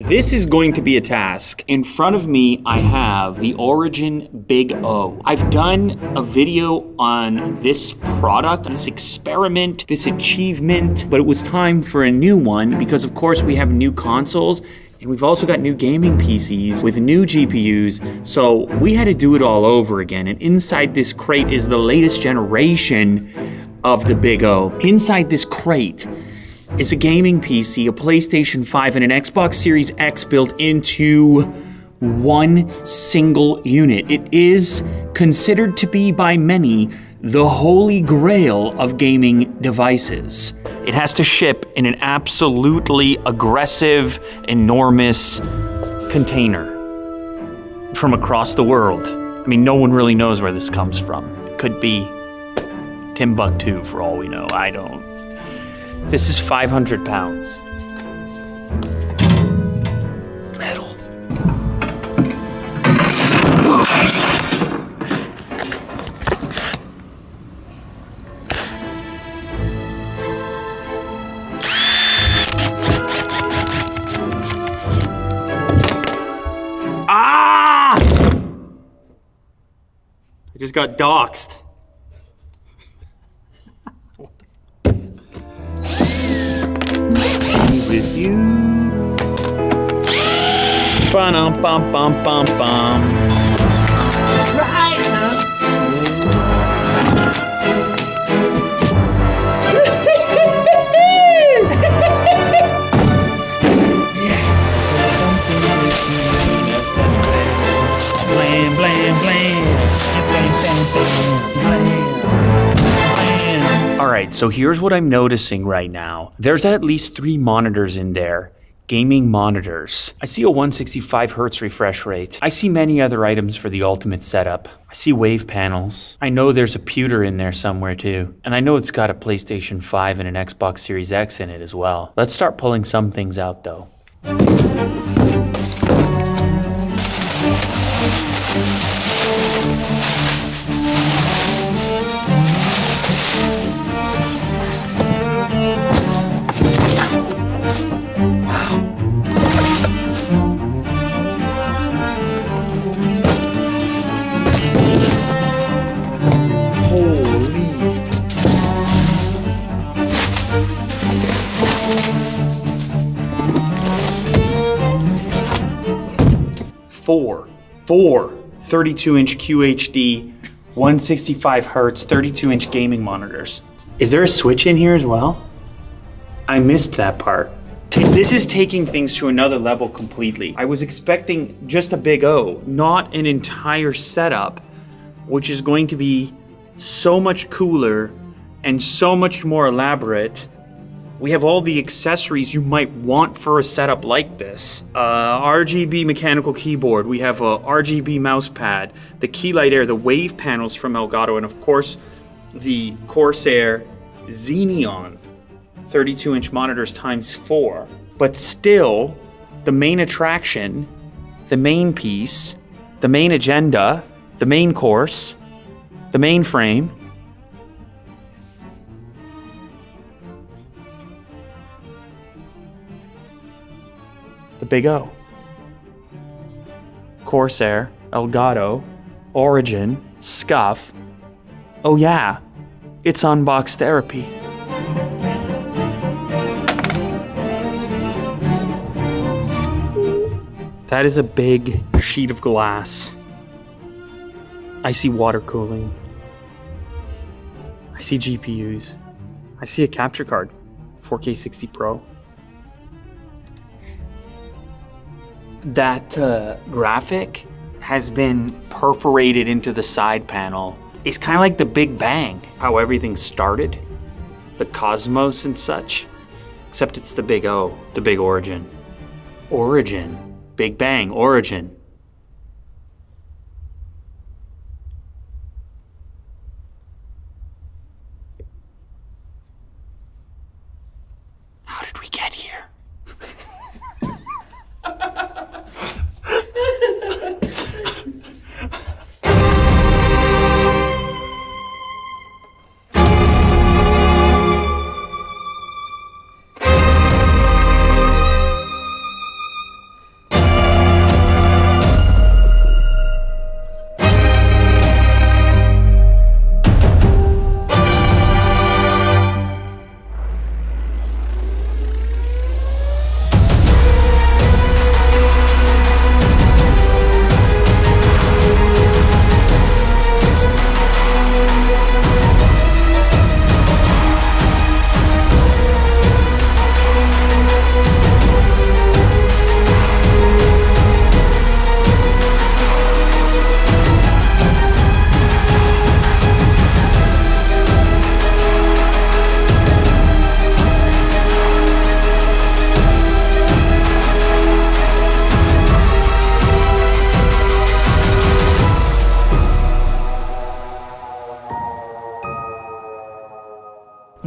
This is going to be a task. In front of me, I have the Origin Big O. I've done a video on this product, this experiment, this achievement, but it was time for a new one because of course we have new consoles and we've also got new gaming PCs with new GPUs, so we had to do it all over again. And inside this crate is the latest generation of the Big O. Inside this crate is a gaming PC, a PlayStation 5, and an Xbox Series X built into one single unit. It is considered to be by many the holy grail of gaming devices. It has to ship in an absolutely aggressive, enormous container from across the world. I mean, no one really knows where this comes from. Could be Timbuktu for all we know, I don't. This is 500 pounds. Metal. Ah! I just got doxxed. With you. Ba-dum, bum, bum, bum, bum. Right now. Yes. Blam, blam, blam. All right, so here's what I'm noticing right now. There's at least 3 monitors in there, gaming monitors. I see a 165 hertz refresh rate. I see many other items for the ultimate setup. I see wave panels. I know there's a pewter in there somewhere too. And I know it's got a PlayStation 5 and an Xbox Series X in it as well. Let's start pulling some things out though. Four 32-inch QHD, 165 hertz, 32-inch gaming monitors. Is there a switch in here as well? I missed that part. This is taking things to another level completely. I was expecting just a Big O, not an entire setup, which is going to be so much cooler and so much more elaborate. We have all the accessories you might want for a setup like this. RGB mechanical keyboard, we have a RGB mouse pad, the key light air, the wave panels from Elgato, and of course, the Corsair Xeneon 32-inch monitors ×4. But still, the main attraction, the main piece, the main agenda, the main course, the main frame, the Big O. Corsair, Elgato, Origin, Scuff. Oh yeah, it's Unbox therapy. That is a big sheet of glass. I see water cooling. I see GPUs. I see a capture card, 4K 60 Pro. That graphic has been perforated into the side panel. It's kind of like the Big Bang, how everything started, the cosmos and such, except it's the Big O, the Big Origin. Origin, Big Bang, Origin. How did we get here?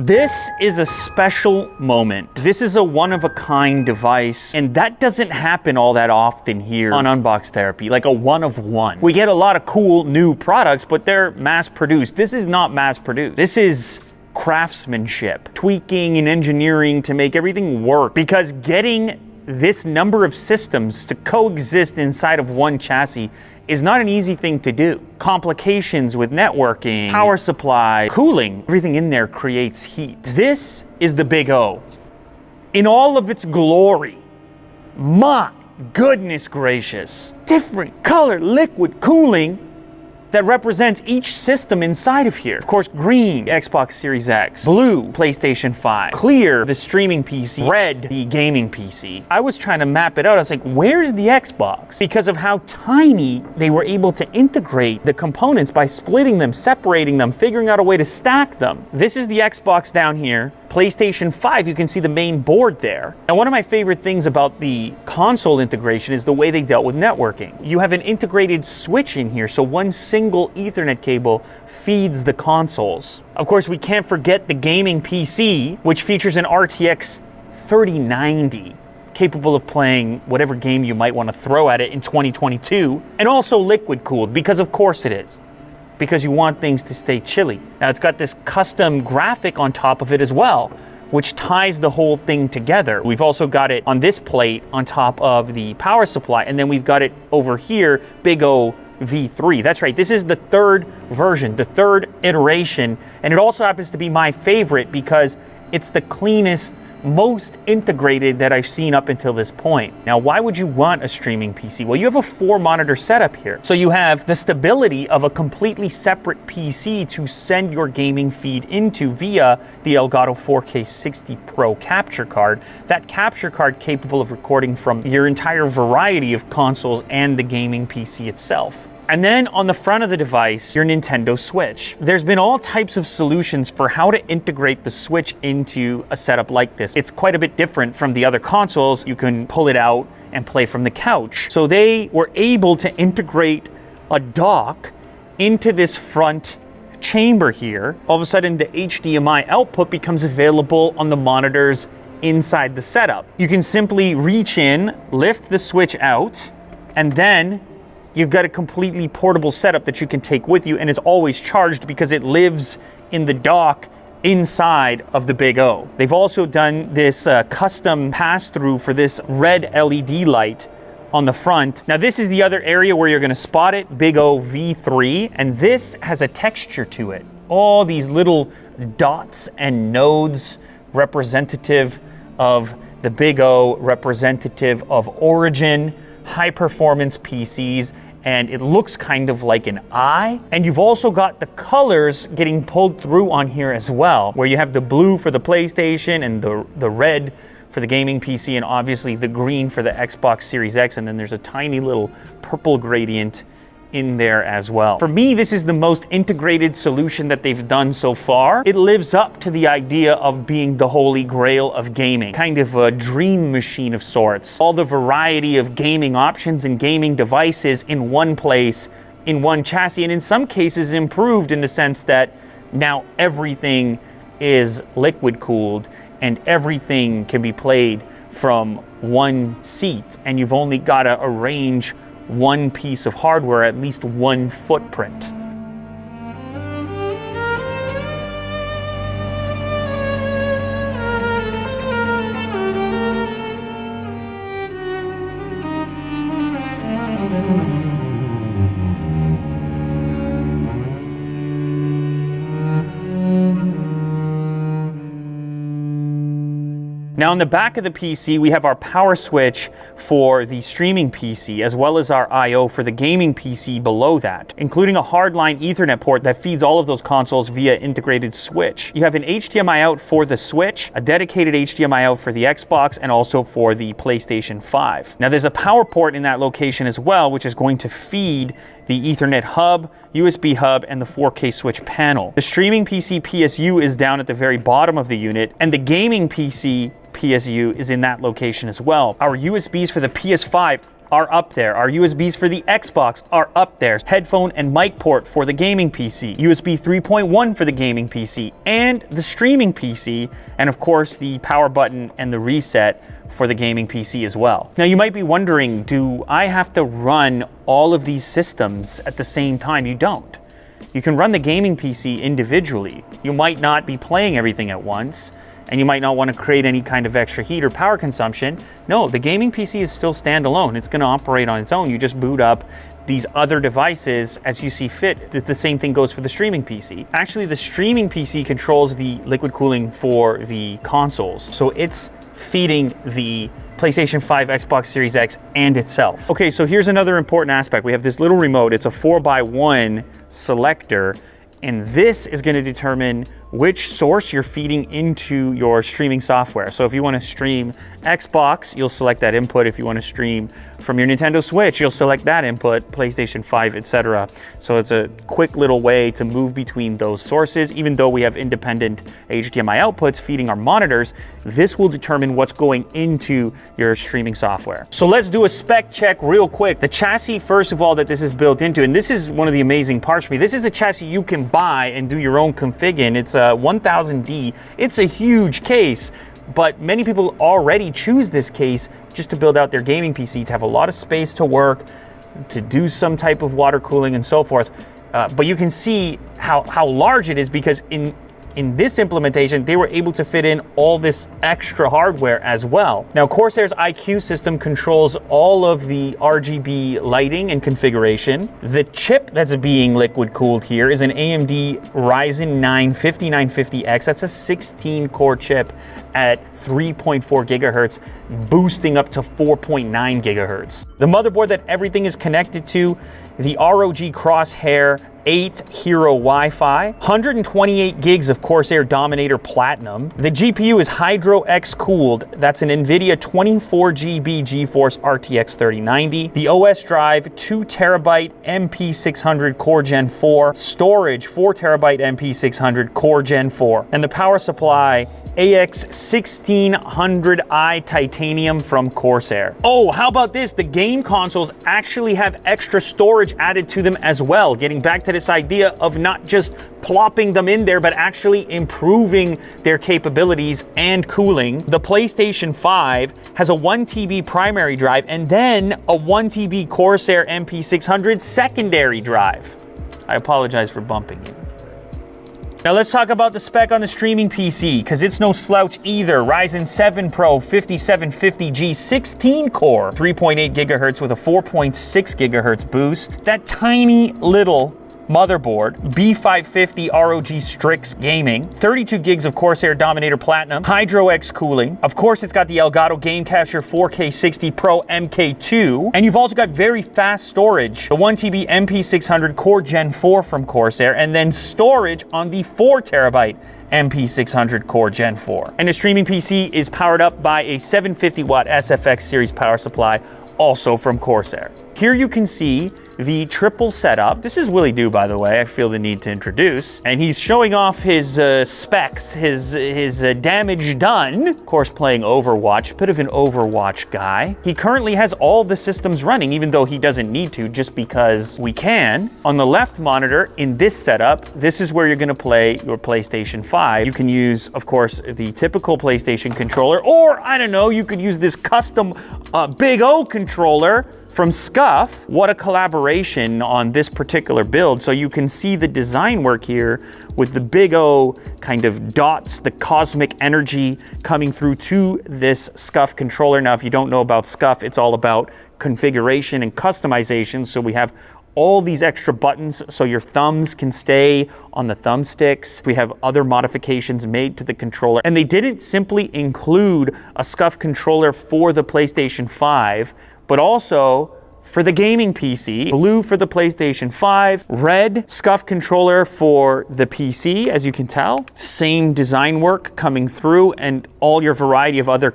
This is a special moment. This is a one-of-a-kind device, and that doesn't happen all that often here on Unbox Therapy, like a one-of-one. We get a lot of cool new products, but they're mass-produced. This is not mass-produced. This is craftsmanship, tweaking and engineering to make everything work, because getting this number of systems to coexist inside of one chassis is not an easy thing to do. Complications with networking, power supply, cooling, everything in there creates heat. This is the Big O in all of its glory. My goodness gracious. Different color liquid cooling that represents each system inside of here. Of course, green, Xbox Series X, blue, PlayStation 5, clear, the streaming PC, red, the gaming PC. I was trying to map it out. I was like, where's the Xbox? Because of how tiny they were able to integrate the components by splitting them, separating them, figuring out a way to stack them. This is the Xbox down here. PlayStation 5, you can see the main board there. And one of my favorite things about the console integration is the way they dealt with networking. You have an integrated switch in here, so one single Ethernet cable feeds the consoles. Of course, we can't forget the gaming PC, which features an RTX 3090, capable of playing whatever game you might want to throw at it in 2022, and also liquid cooled, because of course it is. Because you want things to stay chilly. Now it's got this custom graphic on top of it as well, which ties the whole thing together. We've also got it on this plate on top of the power supply, and then we've got it over here, Big O V3. That's right, this is the third version, the third iteration, and it also happens to be my favorite because it's the cleanest, most integrated that I've seen up until this point. Now, why would you want a streaming PC? Well, you have a 4-monitor setup here. So you have the stability of a completely separate PC to send your gaming feed into via the Elgato 4K 60 Pro capture card. That capture card capable of recording from your entire variety of consoles and the gaming PC itself. And then on the front of the device, your Nintendo Switch. There's been all types of solutions for how to integrate the Switch into a setup like this. It's quite a bit different from the other consoles. You can pull it out and play from the couch. So they were able to integrate a dock into this front chamber here. All of a sudden, the HDMI output becomes available on the monitors inside the setup. You can simply reach in, lift the Switch out, and then you've got a completely portable setup that you can take with you, and it's always charged because it lives in the dock inside of the Big O. They've also done this custom pass-through for this red LED light on the front. Now this is the other area where you're gonna spot it, Big O V3, and this has a texture to it. All these little dots and nodes representative of the Big O, representative of Origin, high-performance PCs, and it looks kind of like an eye. And you've also got the colors getting pulled through on here as well, where you have the blue for the PlayStation and the red for the gaming PC, and obviously the green for the Xbox Series X, and then there's a tiny little purple gradient in there as well. For me, this is the most integrated solution that they've done so far. It lives up to the idea of being the holy grail of gaming, kind of a dream machine of sorts. All the variety of gaming options and gaming devices in one place, in one chassis, and in some cases improved in the sense that now everything is liquid cooled and everything can be played from one seat, and you've only got to arrange one piece of hardware, at least one footprint. Now on the back of the PC, we have our power switch for the streaming PC, as well as our I/O for the gaming PC below that, including a hardline Ethernet port that feeds all of those consoles via integrated switch. You have an HDMI out for the Switch, a dedicated HDMI out for the Xbox, and also for the PlayStation 5. Now there's a power port in that location as well, which is going to feed the Ethernet hub, USB hub, and the 4K switch panel. The streaming PC PSU is down at the very bottom of the unit, and the gaming PC PSU is in that location as well. Our USBs for the PS5 are up there. Our USBs for the Xbox are up there. Headphone and mic port for the gaming PC. USB 3.1 for the gaming PC and the streaming PC. And of course, the power button and the reset for the gaming PC as well. Now you might be wondering, do I have to run all of these systems at the same time? You don't. You can run the gaming PC individually. You might not be playing everything at once, and you might not want to create any kind of extra heat or power consumption. No, the gaming PC is still standalone. It's going to operate on its own. You just boot up these other devices as you see fit. The same thing goes for the streaming PC. Actually, the streaming PC controls the liquid cooling for the consoles. So it's feeding the PlayStation 5, Xbox Series X, and itself. Okay, so here's another important aspect. We have this little remote. It's a 4x1 selector, and this is going to determine which source you're feeding into your streaming software. So if you want to stream Xbox, you'll select that input. If you want to stream from your Nintendo Switch, you'll select that input, PlayStation 5, etc. So it's a quick little way to move between those sources. Even though we have independent HDMI outputs feeding our monitors, this will determine what's going into your streaming software. So let's do a spec check real quick. The chassis, first of all, that this is built into, and this is one of the amazing parts for me, this is a chassis you can buy and do your own config in. It's a 1000D. It's a huge case, but many people already choose this case just to build out their gaming PC, to have a lot of space to work, to do some type of water cooling and so forth. But you can see how large it is, because in this implementation, they were able to fit in all this extra hardware as well. Now, Corsair's IQ system controls all of the RGB lighting and configuration. The chip that's being liquid cooled here is an AMD Ryzen 9 5950X. That's a 16-core chip at 3.4 gigahertz, boosting up to 4.9 gigahertz. The motherboard that everything is connected to, the ROG Crosshair 8 Hero Wi-Fi, 128 gigs of Corsair Dominator Platinum. The GPU is Hydro X cooled. That's an NVIDIA 24GB GeForce RTX 3090. The OS drive, 2 terabyte MP600 Core Gen 4. Storage, 4 terabyte MP600 Core Gen 4. And the power supply, AX1600i Titanium from Corsair. Oh, how about this? The game consoles actually have extra storage added to them as well, getting back to this idea of not just plopping them in there, but actually improving their capabilities and cooling. The PlayStation 5 has a 1 TB primary drive and then a 1 TB Corsair MP600 secondary drive. I apologize for bumping you. Now let's talk about the spec on the streaming PC, because it's no slouch either. Ryzen 7 Pro 5750G 16-core, 3.8 gigahertz with a 4.6 gigahertz boost. That tiny little motherboard, B550 ROG Strix Gaming, 32 gigs of Corsair Dominator Platinum, Hydro X cooling. Of course, it's got the Elgato Game Capture 4K 60 Pro MK2, and you've also got very fast storage, the 1 TB MP600 Core Gen 4 from Corsair, and then storage on the 4 terabyte MP600 Core Gen 4. And the streaming PC is powered up by a 750 watt SFX series power supply, also from Corsair. Here you can see the triple setup. This is Willie Doo, by the way, I feel the need to introduce. And he's showing off his specs, his damage done. Of course, playing Overwatch, bit of an Overwatch guy. He currently has all the systems running, even though he doesn't need to, just because we can. On the left monitor, in this setup, this is where you're gonna play your PlayStation 5. You can use, of course, the typical PlayStation controller, or, I don't know, you could use this custom Big O controller from Scuff. What a collaboration on this particular build. So you can see the design work here with the Big O kind of dots, the cosmic energy coming through to this Scuff controller. Now, if you don't know about Scuff, it's all about configuration and customization. So we have all these extra buttons so your thumbs can stay on the thumbsticks. We have other modifications made to the controller. And they didn't simply include a Scuff controller for the PlayStation 5, but also for the gaming PC. Blue for the PlayStation 5, red Scuff controller for the PC, as you can tell. Same design work coming through, and all your variety of other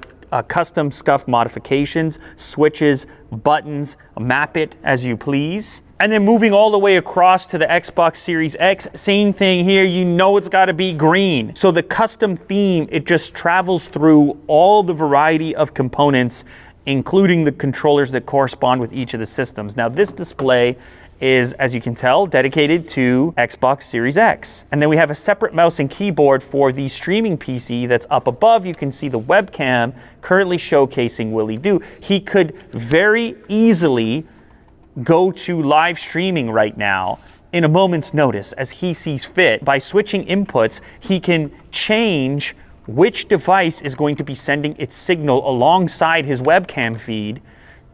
custom Scuff modifications, switches, buttons, map it as you please. And then moving all the way across to the Xbox Series X, same thing here, you know it's gotta be green. So the custom theme, it just travels through all the variety of components including the controllers that correspond with each of the systems. Now, this display is, as you can tell, dedicated to Xbox Series X. And then we have a separate mouse and keyboard for the streaming PC that's up above. You can see the webcam currently showcasing Willie Do. He could very easily go to live streaming right now in a moment's notice as he sees fit. By switching inputs, he can change which device is going to be sending its signal alongside his webcam feed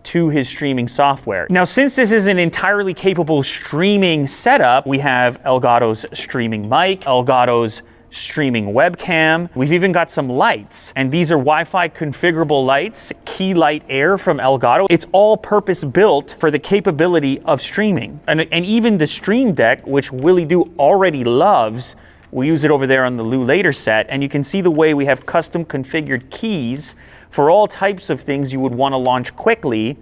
to his streaming software. Now, since this is an entirely capable streaming setup, we have Elgato's streaming mic, Elgato's streaming webcam. We've even got some lights, and these are Wi-Fi configurable lights, Key Light Air from Elgato. It's all purpose built for the capability of streaming. And even the Stream Deck, which Willie Do already loves, we use it over there on the Lou Later set, and you can see the way we have custom configured keys for all types of things you would want to launch quickly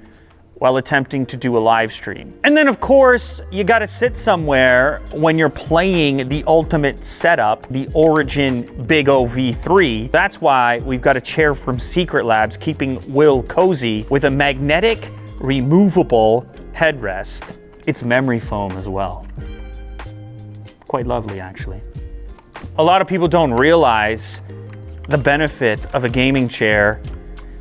while attempting to do a live stream. And then of course, you gotta sit somewhere when you're playing the ultimate setup, the Origin Big O V3. That's why we've got a chair from Secret Labs keeping Will cozy with a magnetic, removable headrest. It's memory foam as well. Quite lovely, actually. A lot of people don't realize the benefit of a gaming chair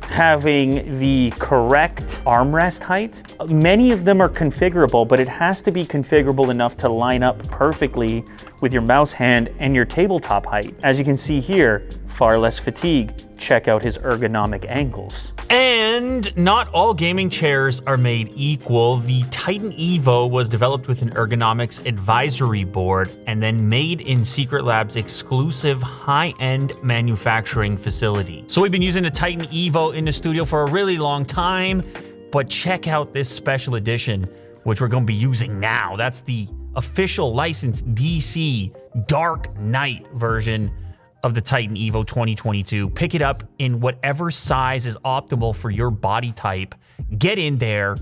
having the correct armrest height. Many of them are configurable, but it has to be configurable enough to line up perfectly with your mouse hand and your tabletop height. As you can see here, far less fatigue. Check out his ergonomic angles. And not all gaming chairs are made equal. The Titan Evo was developed with an ergonomics advisory board and then made in Secret Labs' exclusive high-end manufacturing facility. So we've been using the Titan Evo in the studio for a really long time, but check out this special edition, which we're going to be using now. That's the official licensed DC Dark Knight version of the Titan Evo 2022. Pick it up in whatever size is optimal for your body type. Get in there,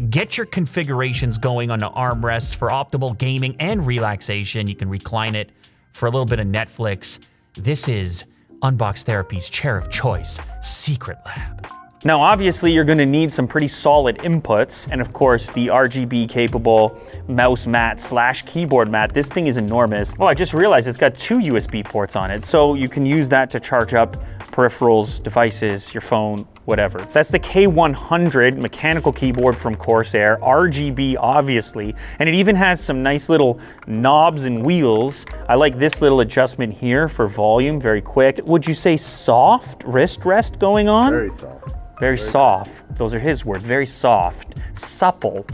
get your configurations going on the armrests for optimal gaming and relaxation. You can recline it for a little bit of Netflix. This is Unbox Therapy's chair of choice, Secret Lab. Now, obviously, you're gonna need some pretty solid inputs, and of course, the RGB capable mouse mat / keyboard mat. This thing is enormous. Oh, I just realized it's got 2 USB ports on it, so you can use that to charge up peripherals, devices, your phone, whatever. That's the K100 mechanical keyboard from Corsair, RGB obviously, and it even has some nice little knobs and wheels. I like this little adjustment here for volume, very quick. Would you say soft wrist rest going on? Very soft. Very soft. Those are his words. Very soft. Supple.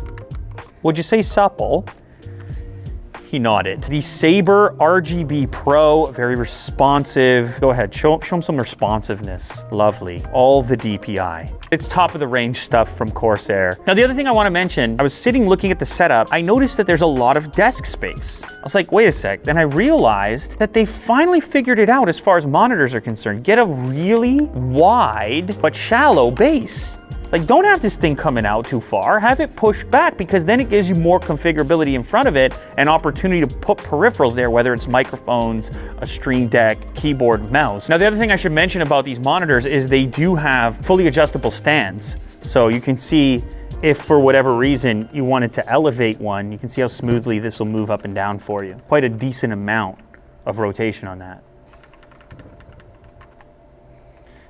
Would you say supple? He nodded. The Sabre RGB Pro, very responsive. Go ahead, show him some responsiveness. Lovely. All the DPI. It's top of the range stuff from Corsair. Now, the other thing I want to mention, I was sitting looking at the setup. I noticed that there's a lot of desk space. I was like, wait a sec. Then I realized that they finally figured it out as far as monitors are concerned. Get a really wide but shallow base. Like, don't have this thing coming out too far. Have it pushed back, because then it gives you more configurability in front of it and opportunity to put peripherals there, whether it's microphones, a Stream Deck, keyboard, mouse. Now, the other thing I should mention about these monitors is they do have fully adjustable stands. So you can see if for whatever reason you wanted to elevate one, you can see how smoothly this will move up and down for you. Quite a decent amount of rotation on that.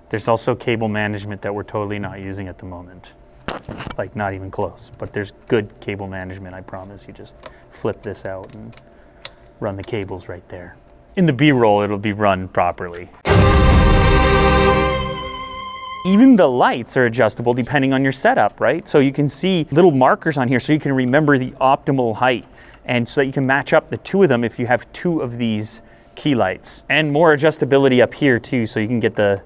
There's also cable management that we're totally not using at the moment. Like, not even close, but there's good cable management, I promise. You just flip this out and run the cables right there. In the B-roll, it'll be run properly. Even the lights are adjustable depending on your setup, right? So you can see little markers on here so you can remember the optimal height, and so that you can match up the 2 of them if you have 2 of these key lights. And more adjustability up here too, so you can get the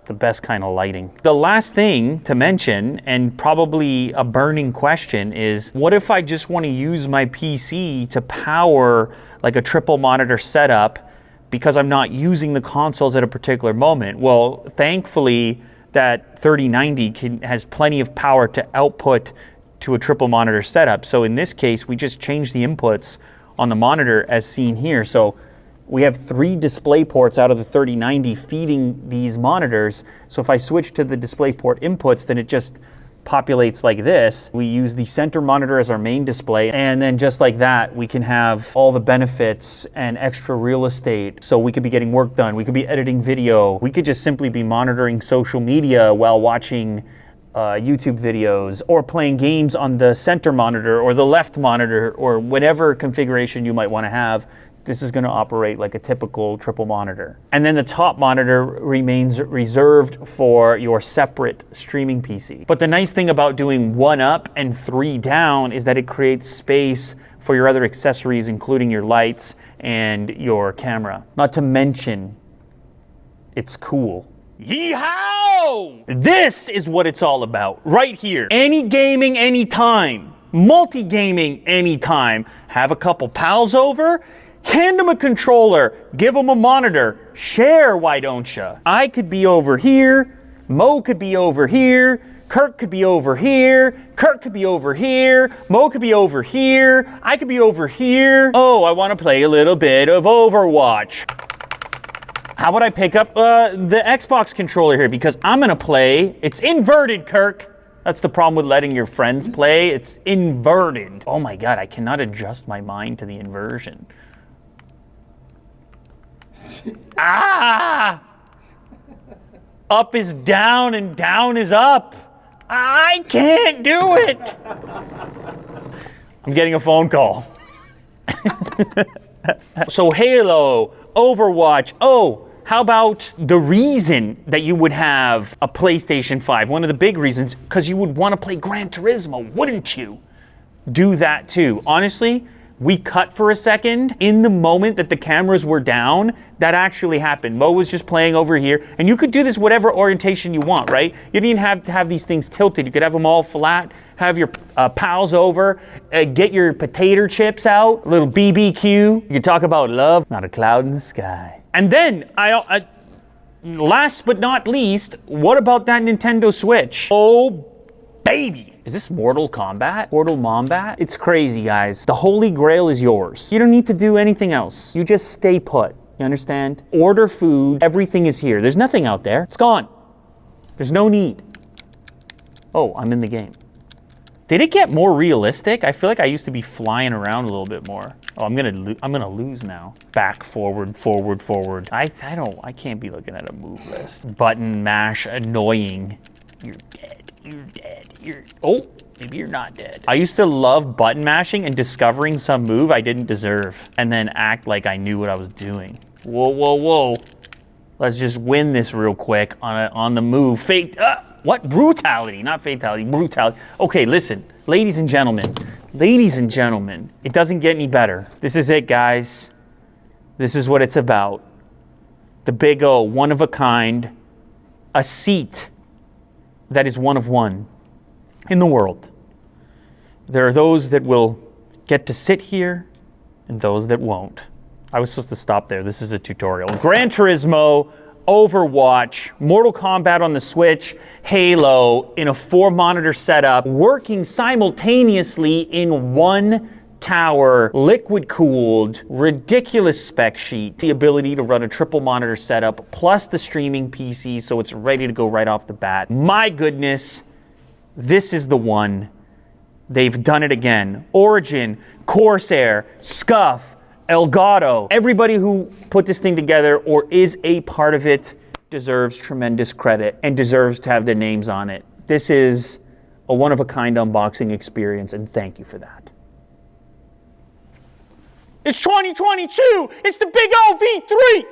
best kind of lighting. The last thing to mention, and probably a burning question, is what if I just want to use my PC to power like a triple monitor setup because I'm not using the consoles at a particular moment? Well, thankfully, that 3090 has plenty of power to output to a triple monitor setup. So in this case, we just change the inputs on the monitor as seen here. So We have 3 display ports out of the 3090 feeding these monitors. So if I switch to the DisplayPort inputs, then it just populates like this. We use the center monitor as our main display, and then just like that, we can have all the benefits and extra real estate. So we could be getting work done, we could be editing video, we could just simply be monitoring social media while watching YouTube videos, or playing games on the center monitor or the left monitor, or whatever configuration you might want to have. This is going to operate like a typical triple monitor. And then the top monitor remains reserved for your separate streaming PC. But the nice thing about doing 1 up and 3 down is that it creates space for your other accessories, including your lights and your camera. Not to mention, it's cool. Yeehaw! This is what it's all about, right here. Any gaming, anytime. Multi-gaming, anytime. Have a couple pals over, hand them a controller, give them a monitor, share, why don't ya? I could be over here, Mo could be over here, Kirk could be over here, Kirk could be over here, Mo could be over here, I could be over here. Oh, I want to play a little bit of Overwatch. How about I pick up the Xbox controller here, because I'm gonna play, it's inverted, Kirk. That's the problem with letting your friends play, it's inverted. Oh my God, I cannot adjust my mind to the inversion. Ah! Up is down and down is up. I can't do it. I'm getting a phone call. So Halo, Overwatch, oh, how about the reason that you would have a PlayStation 5? One of the big reasons, because you would want to play Gran Turismo, wouldn't you? Do that too. Honestly, we cut for a second. In the moment that the cameras were down, that actually happened. Mo was just playing over here, and you could do this whatever orientation you want, right? You didn't even have to have these things tilted. You could have them all flat, have your pals over, get your potato chips out, a little BBQ. You could talk about love, not a cloud in the sky. And then, last but not least, what about that Nintendo Switch? Oh, baby. Is this Mortal Kombat? Mortal Mombat? It's crazy, guys. The Holy Grail is yours. You don't need to do anything else. You just stay put. You understand? Order food. Everything is here. There's nothing out there. It's gone. There's no need. Oh, I'm in the game. Did it get more realistic? I feel like I used to be flying around a little bit more. Oh, I'm gonna lose now. Back, forward, forward, forward. I can't be looking at a move list. Button mash, annoying. You're dead. You're dead. Oh, maybe you're not dead. I used to love button mashing and discovering some move I didn't deserve, and then act like I knew what I was doing. Whoa, whoa, whoa. Let's just win this real quick on the move. What? Brutality, not fatality, brutality. Okay, listen, ladies and gentlemen, it doesn't get any better. This is it, guys. This is what it's about. The Big O, one of a kind, a seat that is one of one in the world. There are those that will get to sit here and those that won't. I was supposed to stop there. This is a tutorial. Gran Turismo, Overwatch, Mortal Kombat on the Switch, Halo in a 4-monitor setup, working simultaneously in one tower, liquid-cooled, ridiculous spec sheet, the ability to run a triple monitor setup, plus the streaming PC, so it's ready to go right off the bat. My goodness, this is the one. They've done it again. Origin, Corsair, Scuff, Elgato, everybody who put this thing together or is a part of it deserves tremendous credit and deserves to have their names on it. This is a one-of-a-kind unboxing experience, and thank you for that. It's 2022! It's the Big O V3!